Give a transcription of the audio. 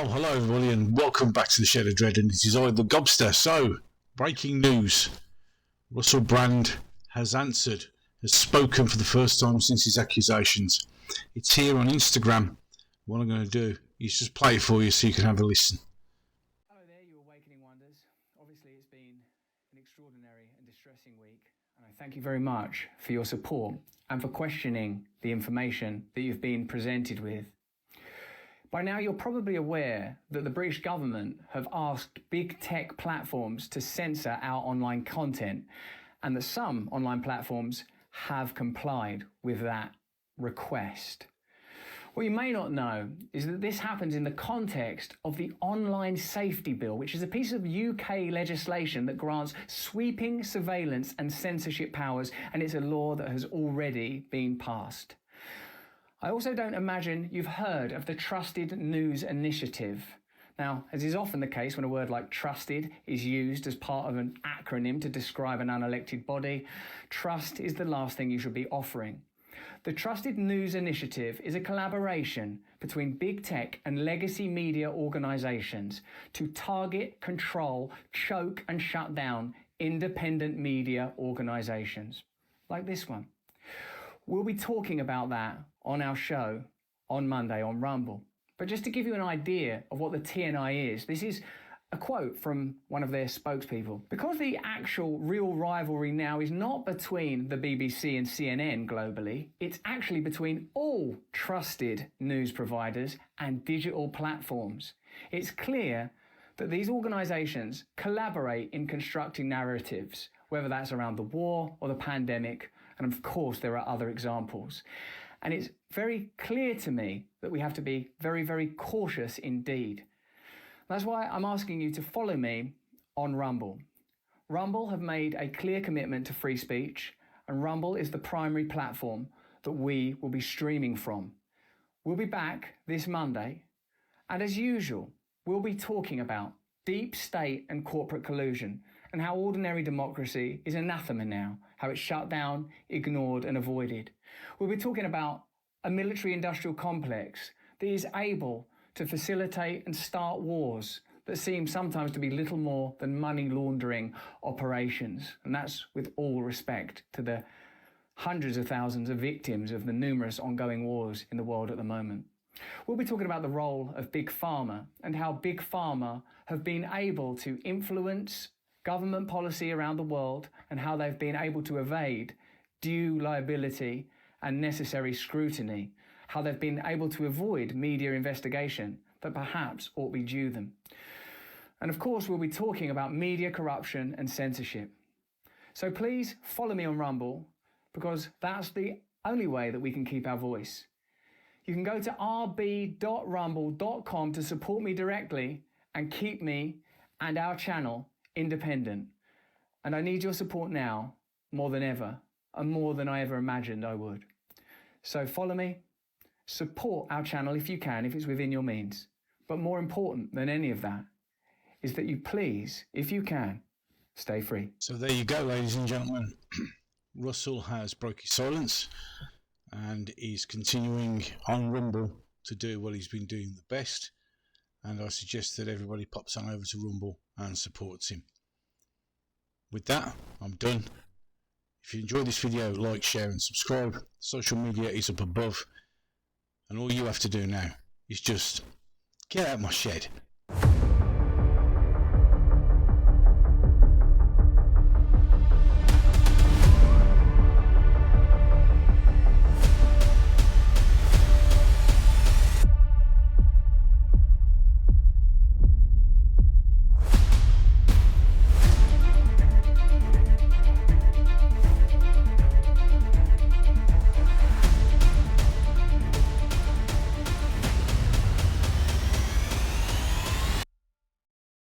Well, hello everybody and welcome back to the Shed of Dread, and it is I, the Gobster. So, breaking news. Russell Brand has spoken for the first time since his accusations. It's here on Instagram. What I'm going to do is just play it for you so you can have a listen. Hello there, you Awakening Wonders. Obviously it's been an extraordinary and distressing week, and I thank you very much for your support and for questioning the information that you've been presented with. By now, you're probably aware that the British government have asked big tech platforms to censor our online content, and that some online platforms have complied with that request. What you may not know is that this happens in the context of the Online Safety Bill, which is a piece of UK legislation that grants sweeping surveillance and censorship powers, and it's a law that has already been passed. I also don't imagine you've heard of the Trusted News Initiative. Now, as is often the case when a word like trusted is used as part of an acronym to describe an unelected body, trust is the last thing you should be offering. The Trusted News Initiative is a collaboration between big tech and legacy media organisations to target, control, choke and shut down independent media organisations, like this one. We'll be talking about that on our show on Monday on Rumble. But just to give you an idea of what the TNI is, this is a quote from one of their spokespeople. Because the actual real rivalry now is not between the BBC and CNN globally, it's actually between all trusted news providers and digital platforms. It's clear that these organisations collaborate in constructing narratives, whether that's around the war or the pandemic, and of course there are other examples. And it's very clear to me that we have to be very, very cautious indeed. That's why I'm asking you to follow me on Rumble. Rumble have made a clear commitment to free speech, and Rumble is the primary platform that we will be streaming from. We'll be back this Monday, and as usual, we'll be talking about deep state and corporate collusion and how ordinary democracy is anathema now, how it's shut down, ignored and avoided. We'll be talking about a military-industrial complex that is able to facilitate and start wars that seem sometimes to be little more than money laundering operations. And that's with all respect to the hundreds of thousands of victims of the numerous ongoing wars in the world at the moment. We'll be talking about the role of Big Pharma and how Big Pharma have been able to influence government policy around the world and how they've been able to evade due liability and necessary scrutiny, how they've been able to avoid media investigation that perhaps ought be due them. And of course, we'll be talking about media corruption and censorship. So please follow me on Rumble, because that's the only way that we can keep our voice. You can go to rb.rumble.com to support me directly and keep me and our channel independent. And I need your support now more than ever, and more than I ever imagined I would. So follow me, support our channel if you can, if it's within your means. But more important than any of that is that you please, if you can, stay free. So there you go, ladies and gentlemen. Russell has broke his silence and is continuing on Rumble to do what he's been doing the best. And I suggest that everybody pops on over to Rumble and supports him. With that, I'm done. If you enjoyed this video, like, share and subscribe. Social media is up above. And all you have to do now is just get out of my shed.